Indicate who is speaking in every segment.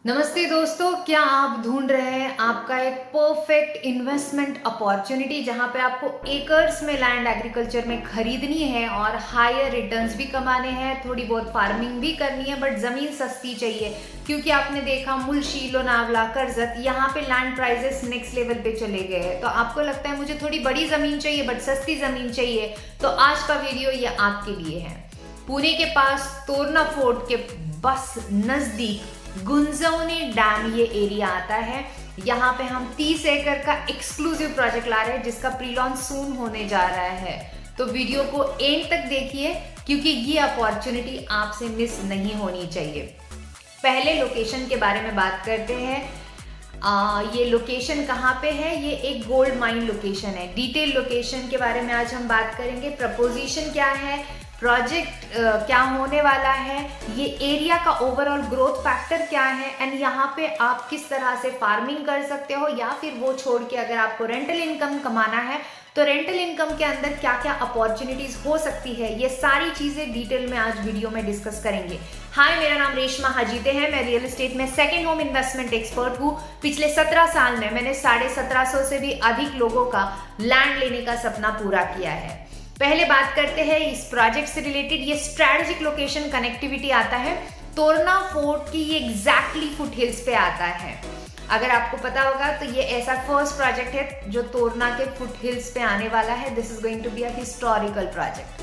Speaker 1: नमस्ते दोस्तों, क्या आप ढूंढ रहे हैं आपका एक परफेक्ट इन्वेस्टमेंट अपॉर्चुनिटी जहां पे आपको एकर्स में लैंड एग्रीकल्चर में खरीदनी है और हायर रिटर्न्स भी कमाने हैं, थोड़ी बहुत फार्मिंग भी करनी है, बट जमीन सस्ती चाहिए क्योंकि आपने देखा मुल्शी, लोनावला, करजत, यहाँ पे लैंड प्राइसेस नेक्स्ट लेवल पे चले गए हैं। तो आपको लगता है मुझे थोड़ी बड़ी जमीन चाहिए बट सस्ती जमीन चाहिए, तो आज का वीडियो ये आपके लिए है। पुणे के पास तोरना फोर्ट के बस नजदीक गुंजौनी डैम ये एरिया आता है। यहाँ पे हम 30 एकड़ का एक्सक्लूसिव प्रोजेक्ट ला रहे हैं जिसका प्री लॉन्च सून होने जा रहा है। तो वीडियो को एंड तक देखिए क्योंकि ये अपॉर्चुनिटी आपसे मिस नहीं होनी चाहिए। पहले लोकेशन के बारे में बात करते हैं। ये लोकेशन कहाँ पे है? ये एक गोल्ड माइन लोकेशन है। डिटेल लोकेशन के बारे में आज हम बात करेंगे। प्रपोजिशन क्या है, प्रोजेक्ट क्या होने वाला है, ये एरिया का ओवरऑल ग्रोथ फैक्टर क्या है, एंड यहाँ पे आप किस तरह से फार्मिंग कर सकते हो या फिर वो छोड़ के अगर आपको रेंटल इनकम कमाना है तो रेंटल इनकम के अंदर क्या क्या अपॉर्चुनिटीज हो सकती है, ये सारी चीजें डिटेल में आज वीडियो में डिस्कस करेंगे। हाय, मेरा नाम रेशमा हाजीते है। मैं रियल एस्टेट में सेकंड होम इन्वेस्टमेंट एक्सपर्ट हूँ। पिछले 17 साल में मैंने 1750 से भी अधिक लोगों का लैंड लेने का सपना पूरा किया है। पहले बात करते हैं इस प्रोजेक्ट से रिलेटेड। ये स्ट्रेटेजिक लोकेशन कनेक्टिविटी आता है। तोरना फोर्ट की ये एग्जैक्टली फुट हिल्स पे आता है। अगर आपको पता होगा तो ये ऐसा फर्स्ट प्रोजेक्ट है जो तोरना के फुट हिल्स पे आने वाला है। This is going to be a historical project.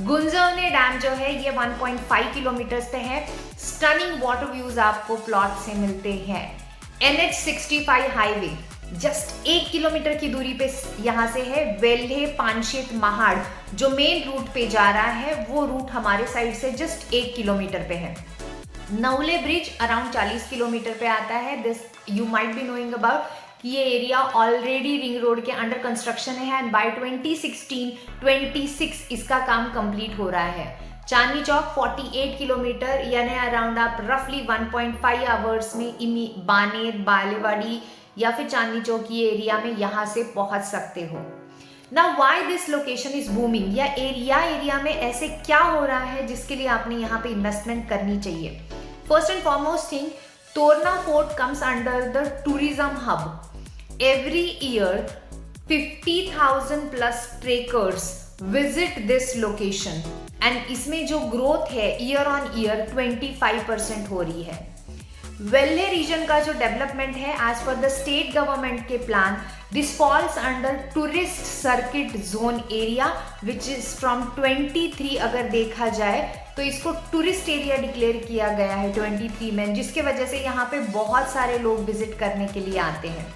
Speaker 1: Gunjauni dam जो है ये 1.5 किलोमीटर पे है। स्टनिंग वाटर व्यूज आपको प्लॉट से मिलते हैं। NH65 हाईवे जस्ट 1 किलोमीटर की दूरी पे यहाँ से है। वेल्हे पानशेत महाड़ जो मेन रूट पे जा रहा है वो रूट हमारे साइड से जस्ट 1 किलोमीटर पे है। नवले ब्रिज अराउंड 40 किलोमीटर पे आता है। This you might be knowing about कि ये एरिया ऑलरेडी रिंग रोड के अंडर कंस्ट्रक्शन है एंड बाय 2016-26 इसका काम कंप्लीट हो रहा है। चांदनी चौक 48 किलोमीटर यानी अराउंड आप रफली 1.5 आवर्स में बानेर, बालेवाड़ी या फिर चांदनी चौक ये एरिया में यहाँ से पहुंच सकते हो। Now why this location is booming? या एरिया में ऐसे क्या हो रहा है जिसके लिए आपने यहाँ पे इन्वेस्टमेंट करनी चाहिए? First and foremost thing, Torna fort comes under the tourism hub. Every year 50,000 plus trekkers visit this location and इसमें जो ग्रोथ है ईयर ऑन ईयर 25% हो रही है। वेल्हे रीजन का जो डेवलपमेंट है as per the state government के plan, this falls under tourist circuit zone area which is from 23 अगर देखा जाए तो इसको टूरिस्ट एरिया डिक्लेयर किया गया है 23 में, जिसके वजह से यहाँ पे बहुत सारे लोग विजिट करने के लिए आते हैं।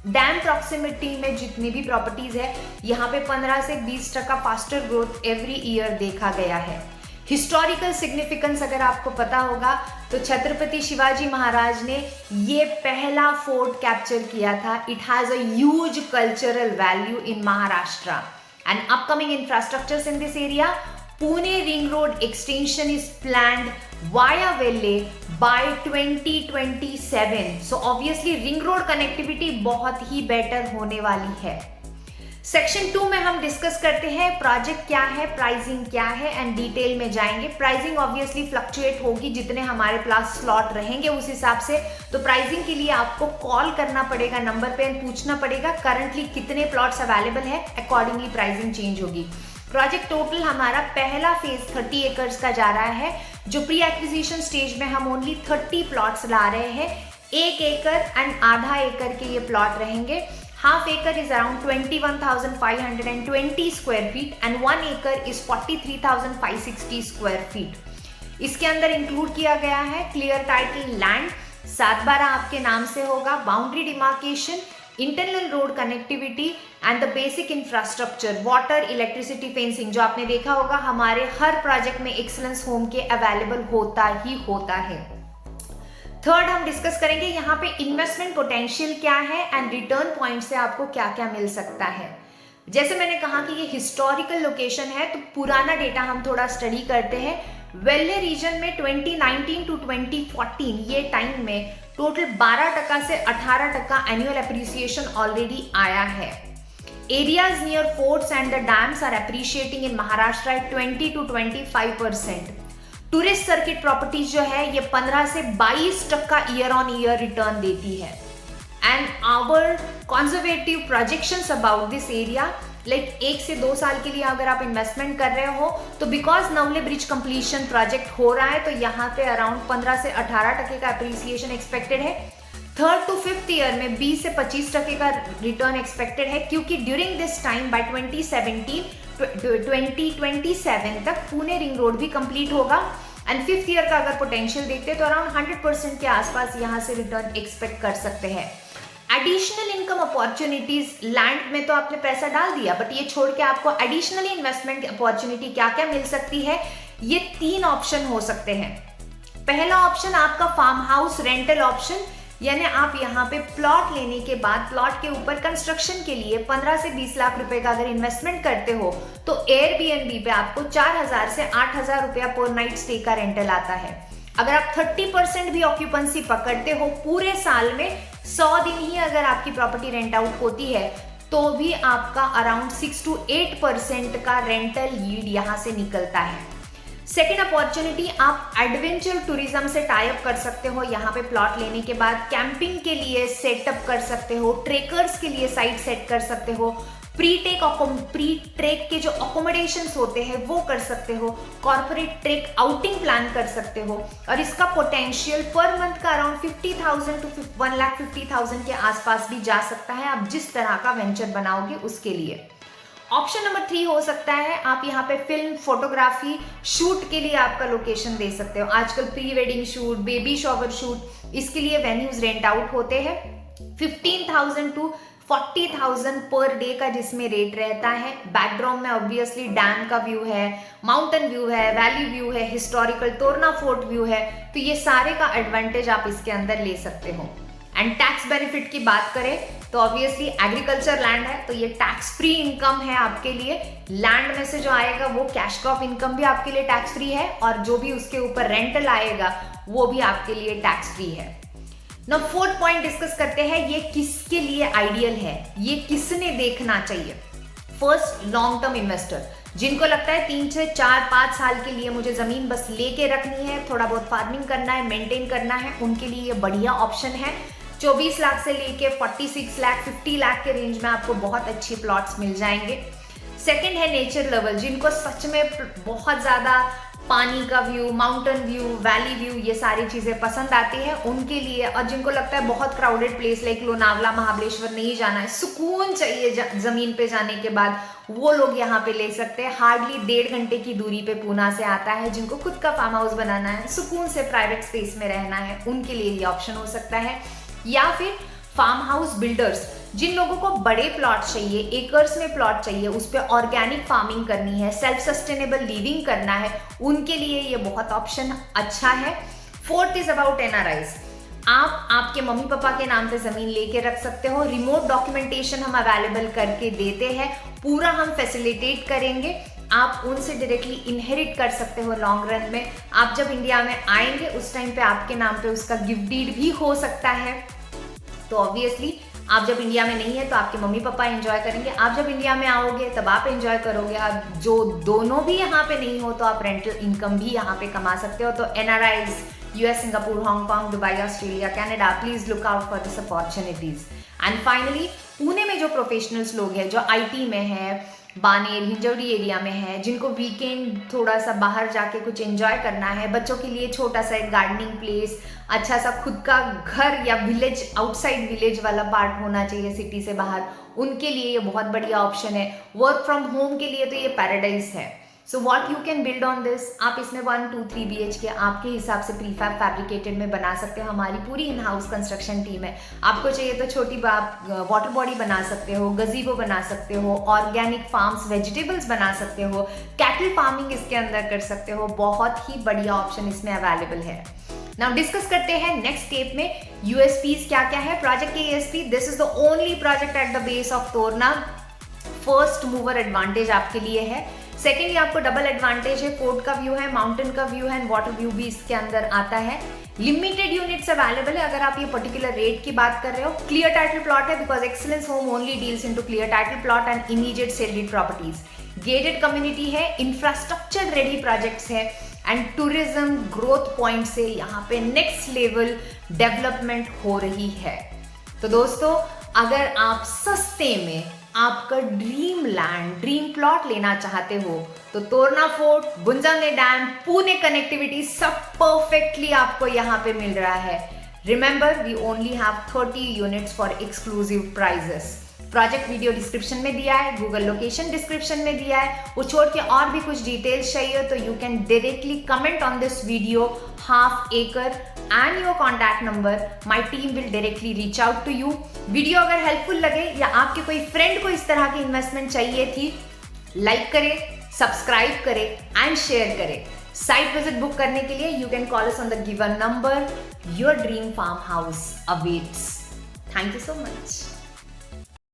Speaker 1: डैम प्रॉक्सिमिटी में जितनी भी प्रॉपर्टीज है यहाँ पे 15 से 20% फास्टर ग्रोथ एवरी ईयर देखा गया है। हिस्टोरिकल सिग्निफिकेंस अगर आपको पता होगा तो छत्रपति शिवाजी महाराज ने ये पहला फोर्ट कैप्चर किया था। It has a huge cultural value in Maharashtra and upcoming infrastructures in this area. Pune ring road extension is planned via Velhe by 2027। So obviously ring road connectivity बहुत ही बेटर होने वाली है। सेक्शन 2 में हम डिस्कस करते हैं प्रोजेक्ट क्या है, प्राइसिंग क्या है एंड डिटेल में जाएंगे। प्राइसिंग ऑब्वियसली फ्लक्चुएट होगी, जितने हमारे पास स्लॉट रहेंगे उस हिसाब से। तो प्राइसिंग के लिए आपको कॉल करना पड़ेगा नंबर पे एंड पूछना पड़ेगा करंटली कितने प्लॉट्स अवेलेबल है, अकॉर्डिंगली प्राइसिंग चेंज होगी। प्रोजेक्ट टोटल हमारा पहला फेज 30 एकर्स का जा रहा है, जो प्री एक्विजिशन स्टेज में हम ओनली 30 प्लॉट्स ला रहे हैं। 1 एकड़ एंड आधा एकड़ के ये प्लॉट रहेंगे। हाफ एकड़ is around 21,520 square feet and 1 acre is 43,560 square feet. इसके अंदर इंक्लूड किया गया है क्लियर टाइटल लैंड, 7/12 आपके नाम से होगा, boundary demarcation, internal road connectivity and the basic infrastructure, water, electricity, fencing जो आपने देखा होगा हमारे हर प्रोजेक्ट में एक्सीलेंस होम के अवेलेबल होता ही होता है। थर्ड हम डिस्कस करेंगे यहाँ पे इन्वेस्टमेंट पोटेंशियल क्या है एंड रिटर्न पॉइंट से आपको क्या क्या मिल सकता है। जैसे मैंने कहा कि ये हिस्टोरिकल लोकेशन है तो पुराना डेटा हम थोड़ा स्टडी करते हैं। वेल्हे रीजन में 2019 टू 2014 ये टाइम में टोटल 12% से 18% एनुअल एप्रिसिएशन ऑलरेडी आया है। Areas near forts and the dams are appreciating in Maharashtra at 20 to 25%। Tourist circuit properties जो है ये 15 से 22% ईयर ऑन ईयर रिटर्न देती है। And our conservative projections about this area, like 1 से 2 साल के लिए अगर आप इन्वेस्टमेंट कर रहे हो तो because Navale bridge completion project हो रहा है तो यहाँ पे अराउंड 15 से 18% का अप्रिसिएशन एक्सपेक्टेड है। 3rd to 5th ईयर में 20 से 25% का रिटर्न एक्सपेक्टेड है, क्योंकि ड्यूरिंग दिस टाइम बाय 2027 तक पुणे रिंग रोड भी कंप्लीट होगा। एंड 5th ईयर का अगर पोटेंशियल देखते हैं तो अराउंड 100% के आसपास यहाँ से रिटर्न एक्सपेक्ट कर सकते हैं। एडिशनल इनकम अपॉर्चुनिटीज, लैंड में तो आपने पैसा डाल दिया, बट ये छोड़ के आपको एडिशनली इन्वेस्टमेंट अपॉर्चुनिटी क्या क्या मिल सकती है, ये 3 ऑप्शन हो सकते हैं। पहला ऑप्शन आपका फार्म हाउस रेंटल ऑप्शन, यानी आप यहाँ पे प्लॉट लेने के बाद प्लॉट के ऊपर कंस्ट्रक्शन के लिए 15 से 20 लाख रुपए का अगर इन्वेस्टमेंट करते हो तो एयरबीएनबी पे आपको 4000 से 8000 रुपया पर नाइट स्टे का रेंटल आता है। अगर आप 30% भी ऑक्यूपेंसी पकड़ते हो पूरे साल में 100 दिन ही अगर आपकी प्रॉपर्टी रेंट आउट होती है तो भी आपका अराउंड 6 to 8% का रेंटल यील्ड यहाँ से निकलता है। सेकेंड अपॉर्चुनिटी, आप एडवेंचर टूरिज्म से टाई अप कर सकते हो। यहाँ पे प्लॉट लेने के बाद कैंपिंग के लिए सेटअप कर सकते हो, ट्रेकर्स के लिए साइट सेट कर सकते हो, प्री ट्रेक के जो अकोमोडेशंस होते हैं वो कर सकते हो, कॉर्पोरेट ट्रेक आउटिंग प्लान कर सकते हो, और इसका पोटेंशियल पर मंथ का अराउंड 50,000 to 1,50,000 के आसपास भी जा सकता है, आप जिस तरह का वेंचर बनाओगे उसके लिए। ऑप्शन नंबर 3 हो सकता है आप यहाँ पे फिल्म फोटोग्राफी शूट के लिए आपका लोकेशन दे सकते हो। आजकल pre wedding shoot, baby shower shoot, इसके लिए वेन्यूज रेंट आउट होते हैं 15,000 to 40,000 पर डे का, जिसमें रेट रहता है। बैकग्राउंड में ऑब्वियसली डैम का व्यू है, माउंटेन व्यू है, वैली व्यू है, हिस्टोरिकल तोरना फोर्ट व्यू है, तो ये सारे का एडवांटेज आप इसके अंदर ले सकते हो। एंड टैक्स बेनिफिट की बात करें तो ऑब्वियसली एग्रीकल्चर लैंड है तो ये टैक्स फ्री इनकम है आपके लिए। लैंड में से जो आएगा वो कैश क्रॉप इनकम भी आपके लिए टैक्स फ्री है, और जो भी उसके ऊपर रेंटल आएगा वो भी आपके लिए टैक्स फ्री है। नाउ 4th पॉइंट डिस्कस करते हैं, ये किसके लिए आइडियल है, ये किसने देखना चाहिए। फर्स्ट, लॉन्ग टर्म इन्वेस्टर, जिनको लगता है 3 से 4-5 साल के लिए मुझे जमीन बस लेके रखनी है, थोड़ा बहुत फार्मिंग करना है, मेंटेन करना है, उनके लिए ये बढ़िया ऑप्शन है। 24 लाख से लेके 46 लाख 50 लाख के रेंज में आपको बहुत अच्छी प्लॉट्स मिल जाएंगे। सेकंड है नेचर लेवल, जिनको सच में बहुत ज्यादा पानी का view, mountain view, valley view, ये सारी चीजें पसंद आती है उनके लिए, और जिनको लगता है बहुत crowded place like Lonavala, Mahabaleshwar नहीं जाना है, सुकून चाहिए जमीन पे जाने के बाद, वो लोग यहाँ पे ले सकते हैं। हार्डली 1.5 घंटे की दूरी पे पूना से आता है, जिनको खुद का फार्म हाउस बनाना है, सुकून से प्राइवेट स्पेस में रहना है, उनके लिए ये ऑप्शन हो सकता है। या फिर फार्म हाउस बिल्डर्स, जिन लोगों को बड़े प्लॉट चाहिए, एकर्स में प्लॉट चाहिए, उस पर ऑर्गेनिक फार्मिंग करनी है, सेल्फ सस्टेनेबल लिविंग करना है, उनके लिए ये बहुत ऑप्शन अच्छा है। 4th इज अबाउट एनआरआईज, आप आपके मम्मी पापा के नाम पे जमीन लेके रख सकते हो, रिमोट डॉक्यूमेंटेशन हम अवेलेबल करके देते हैं, पूरा हम फैसिलिटेट करेंगे, आप उनसे डायरेक्टली इनहेरिट कर सकते हो लॉन्ग रन में। आप जब इंडिया में आएंगे उस टाइम पे आपके नाम पे उसका गिफ्ट डीड भी हो सकता है। तो ऑब्वियसली आप जब इंडिया में नहीं है तो आपके मम्मी पापा एंजॉय करेंगे, आप जब इंडिया में आओगे तब आप एंजॉय करोगे। आप जो दोनों भी यहाँ पे नहीं हो तो आप रेंटल इनकम भी यहाँ पे कमा सकते हो। तो NRIs, US, Singapore, Hong Kong, Dubai, Australia, Canada, please look out for this opportunities. And finally, Pune में जो प्रोफेशनल्स लोग हैं, जो आईटी में है, बानेर, हिंजौड़ी एरिया में है, जिनको वीकेंड थोड़ा सा बाहर जाके कुछ एंजॉय करना है, बच्चों के लिए छोटा सा एक गार्डनिंग प्लेस, अच्छा सा खुद का घर या विलेज, आउटसाइड विलेज वाला पार्ट होना चाहिए सिटी से बाहर, उनके लिए ये बहुत बढ़िया ऑप्शन है। वर्क फ्रॉम होम के लिए तो ये पैराडाइज है। So what you can build on this, आप इसमें 1, 2, 3 BHK आपके हिसाब से प्रीफैब फैब्रिकेटेड में बना सकते हो। हमारी पूरी इन हाउस कंस्ट्रक्शन टीम है। आपको चाहिए तो छोटी वाटर बॉडी बना सकते हो, गजीबो बना सकते हो, ऑर्गेनिक फार्म्स, वेजिटेबल्स बना सकते हो, कैटल फार्मिंग इसके अंदर कर सकते हो। बहुत ही बढ़िया ऑप्शन इसमें अवेलेबल है। नाउ डिस्कस करते हैं नेक्स्ट स्टेप में यूएसपीज क्या क्या है प्रोजेक्ट के। USP, this is the only project at the base of Torna. First mover advantage आपके लिए है। सेकेंडली, आपको डबल एडवांटेज है, फोर्ट का व्यू है, माउंटेन का व्यू है, एंड वाटर व्यू भी इसके अंदर आता है। लिमिटेड यूनिट्स अवेलेबल है अगर आप ये पर्टिकुलर रेट की बात कर रहे हो। क्लियर टाइटल प्लॉट है because Excellence Home only deals into clear title plot and immediate sale deed properties. Gated community है, इंफ्रास्ट्रक्चर रेडी प्रोजेक्ट्स है, एंड टूरिज्म ग्रोथ पॉइंट से यहाँ पे नेक्स्ट लेवल डेवलपमेंट हो रही है। तो दोस्तों, अगर आप सस्ते में आपका ड्रीम लैंड, ड्रीम प्लॉट लेना चाहते हो तो Torna fort, Bunjane dam, Pune connectivity सब परफेक्टली आपको यहाँ पे मिल रहा है। Remember, we only have 30 units for exclusive prices. Project video description में दिया है, गूगल लोकेशन डिस्क्रिप्शन में दिया है। वो छोड़ के और भी कुछ डिटेल्स चाहिए तो you can directly comment on this video half acre and your contact number. My team will directly reach out to you. Video अगर हेल्पफुल लगे या आपके कोई फ्रेंड को इस तरह की इन्वेस्टमेंट चाहिए थी, लाइक करें, सब्सक्राइब करें एंड शेयर करें। साइट विजिट बुक करने के लिए you can call us on the given number. Your dream farm house awaits. Thank you so much.